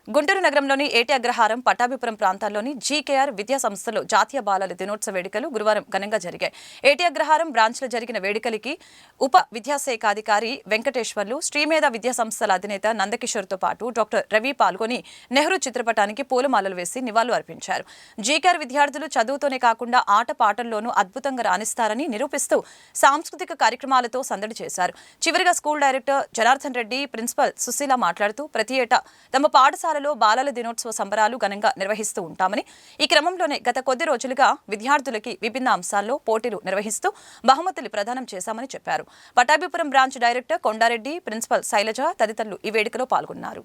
గుంటూరు నగరంలోని ఏటి అగ్రహారం పట్టాభిపురం ప్రాంతాల్లోని జీకేఆర్ విద్యా సంస్థలో జాతీయ బాలల దినోత్సవ వేడుకలు గురువారం ఘనంగా జరిగాయి. ఏటి అగ్రహారం బ్రాంచ్లో జరిగిన వేడుకలకి ఉప విద్యాశాఖ అధికారి వెంకటేశ్వర్లు, శ్రీమేధ విద్యా సంస్థల అధినేత నందకిషోర్తో పాటు డాక్టర్ రవి పాల్గొని నెహ్రూ చిత్రపటానికి పూలమాలలు వేసి నివాళులు అర్పించారు. జీకేఆర్ విద్యార్థులు చదువుతోనే కాకుండా ఆటపాటల్లోనూ అద్భుతంగా రాణిస్తారని నిరూపిస్తూ సాంస్కృతిక కార్యక్రమాలతో సందడి చేశారు. చివరిగా school director Janardhan Reddy, principal Sushila మాట్లాడుతూ ప్రతి ఏటా తమ పాఠశాల బాలల దినోత్సవ సంబరాలు ఘనంగా నిర్వహిస్తూ ఉంటామని, ఈ క్రమంలోనే గత కొద్ది రోజులుగా విద్యార్థులకి విభిన్న అంశాల్లో పోటీలు నిర్వహిస్తూ బహుమతులు ప్రదానం చేశామని చెప్పారు. Pattabhipuram branch director Kondareddy, principal Shailaja తదితరులు ఈ వేడుకలో పాల్గొన్నారు.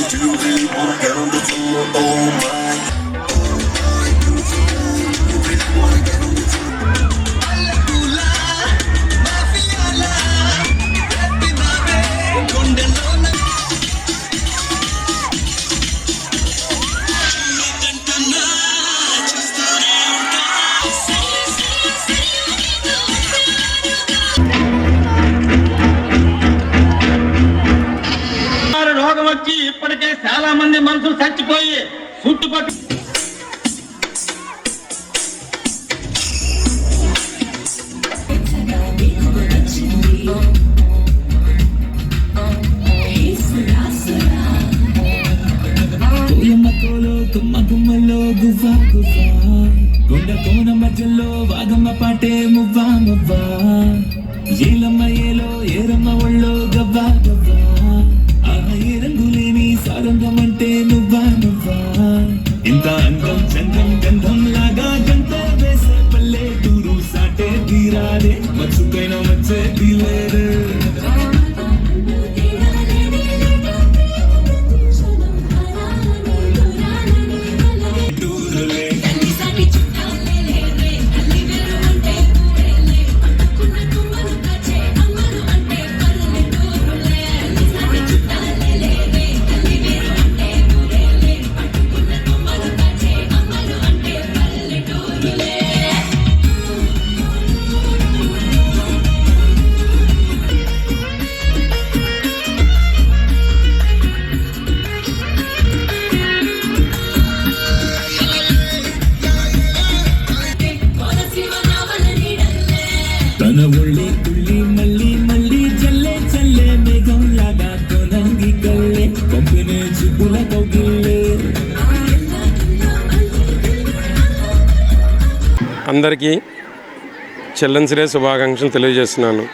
Do you really wanna get on the floor? Oh my. You really wanna get on the floor? Alakula, mafiyala, happy baby, kondelona. Nitantana, chustune unta. రోగం వచ్చి ఇప్పటికే చాలా మంది మనుషులు చచ్చిపోయి చుట్టుపక్కల గుండె కోన మధ్యలో వాగమ్మ పాటే మువ్వా మువ్వా, ఏలమ్మ ఏలో ఏరమ్మ ఒళ్ళో గవ్వా గవ్వా, రంగులేని సారంగం అంటే నువ్వా నువ్వా, ఇంత అందం చందం గంధం లాగా గంట వేసే పల్లెటూరు సాటే తీరాడే, మచ్చుకైన వచ్చే తీలేరు. తన ఒళ్ళి తుళ్ళి మళ్ళీ మళ్ళీ చల్లే చల్లే మేఘం లాగా కొనంగి కల్లే పంపినే చిప్పుల కౌగిల్లే. అందరికీ చిల్డ్రన్స్ డే శుభాకాంక్షలు తెలియజేస్తున్నాను.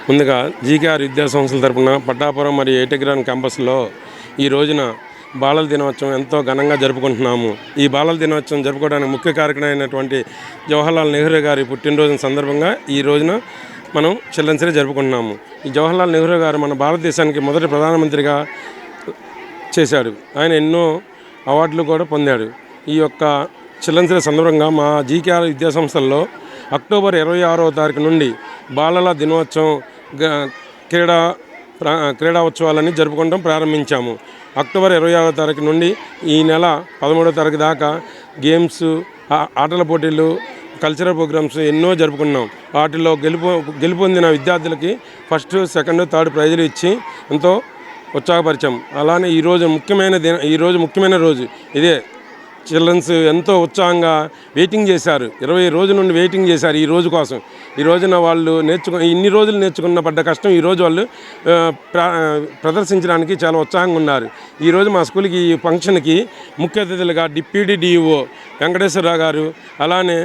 ముందుగా జీకేఆర్ విద్యా సంస్థల తరపున పట్టాపురం మరియు ఏటగ్రాన్ క్యాంపస్లో ఈ రోజున బాలల దినోత్సవం ఎంతో ఘనంగా జరుపుకుంటున్నాము. ఈ బాలల దినోత్సవం జరుపుకోవడానికి ముఖ్య కారకుడైనటువంటి జవహర్లాల్ నెహ్రూ గారి పుట్టినరోజు సందర్భంగా ఈ రోజున మనం చిల్డ్రన్స్ డే జరుపుకుంటున్నాము. ఈ జవహర్లాల్ నెహ్రూ గారు మన భారతదేశానికి మొదటి ప్రధానమంత్రిగా చేశాడు. ఆయన ఎన్నో అవార్డులు కూడా పొందాడు. ఈ యొక్క చిల్డ్రన్స్ డే సందర్భంగా మా జీకేఆర్ విద్యా సంస్థల్లో అక్టోబర్ 26వ తారీఖు నుండి బాలల దినోత్సవం క్రీడా ఉత్సవాలని జరుపుకోవడం ప్రారంభించాము. అక్టోబర్ 26వ తారీఖు నుండి ఈ నెల 13వ తారీఖు దాకా గేమ్స్, ఆటల పోటీలు, కల్చరల్ ప్రోగ్రామ్స్ ఎన్నో జరుపుకున్నాం. వాటిల్లో గెలుపొందిన విద్యార్థులకి ఫస్ట్, సెకండ్, థర్డ్ ప్రైజులు ఇచ్చి ఎంతో ఉత్సాహపరిచాం. అలానే ఈరోజు ముఖ్యమైన రోజు ఇదే. చిల్డ్రన్స్ ఎంతో ఉత్సాహంగా వెయిటింగ్ చేశారు. 20 రోజుల నుండి వెయిటింగ్ చేశారు ఈ రోజు కోసం. ఈ రోజున వాళ్ళు ఇన్ని రోజులు నేర్చుకున్న పడ్డ కష్టం ఈరోజు వాళ్ళు ప్రదర్శించడానికి చాలా ఉత్సాహంగా ఉన్నారు. ఈరోజు మా స్కూల్కి ఈ ఫంక్షన్కి ముఖ్య అతిథులుగా డిప్యూటీ డిఈఓ వెంకటేశ్వరరావు గారు, అలానే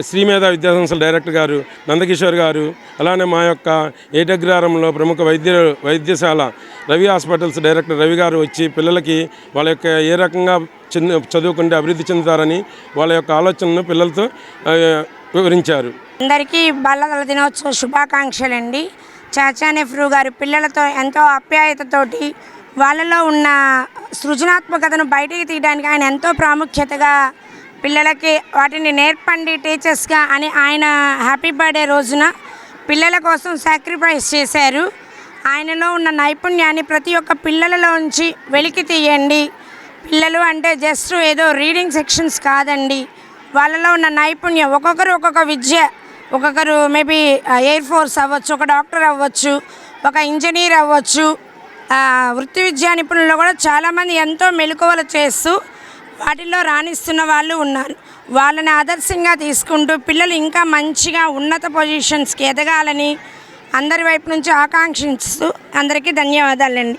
శ్రీమేధ విద్యా సంస్థల డైరెక్టర్ గారు నందకిషోర్ గారు, అలానే మా యొక్క ఏటగ్రహారంలో ప్రముఖ వైద్యశాల రవి హాస్పిటల్స్ డైరెక్టర్ రవి గారు వచ్చి పిల్లలకి వాళ్ళ యొక్క ఏ రకంగా చదువుకుంటే అభివృద్ధి చెందుతారని వాళ్ళ యొక్క ఆలోచనను పిల్లలతో వివరించారు. అందరికీ బాలల దినోత్సవ శుభాకాంక్షలండి. చాచా నెహ్రూ గారు పిల్లలతో ఎంతో ఆప్యాయతతోటి వాళ్ళలో ఉన్న సృజనాత్మకతను బయటికి తీయడానికి ఆయన ఎంతో ప్రాముఖ్యతగా పిల్లలకి వాటిని నేర్పండి టీచర్స్గా అని ఆయన హ్యాపీ బర్త్డే రోజున పిల్లల కోసం సాక్రిఫైస్ చేశారు. ఆయనలో ఉన్న నైపుణ్యాన్ని ప్రతి ఒక్క పిల్లలలోంచి వెలికి తీయండి. పిల్లలు అంటే జస్ట్ ఏదో రీడింగ్ సెక్షన్స్ కాదండి, వాళ్ళలో ఉన్న నైపుణ్యం ఒక్కొక్కరు ఒక్కొక్క విద్య, ఒక్కొక్కరు మేబీ ఎయిర్ ఫోర్స్ అవ్వచ్చు, ఒక డాక్టర్ అవ్వచ్చు, ఒక ఇంజనీర్ అవ్వచ్చు. వృత్తి విద్యా నిపుణుల్లో కూడా చాలామంది ఎంతో మెలకువలు చేస్తూ వాటిల్లో రాణిస్తున్న వాళ్ళు ఉన్నారు. వాళ్ళని ఆదర్శంగా తీసుకుంటూ పిల్లలు ఇంకా మంచిగా ఉన్నత పొజిషన్స్కి ఎదగాలని అందరి వైపు నుంచి ఆకాంక్షిస్తూ అందరికీ ధన్యవాదాలండి.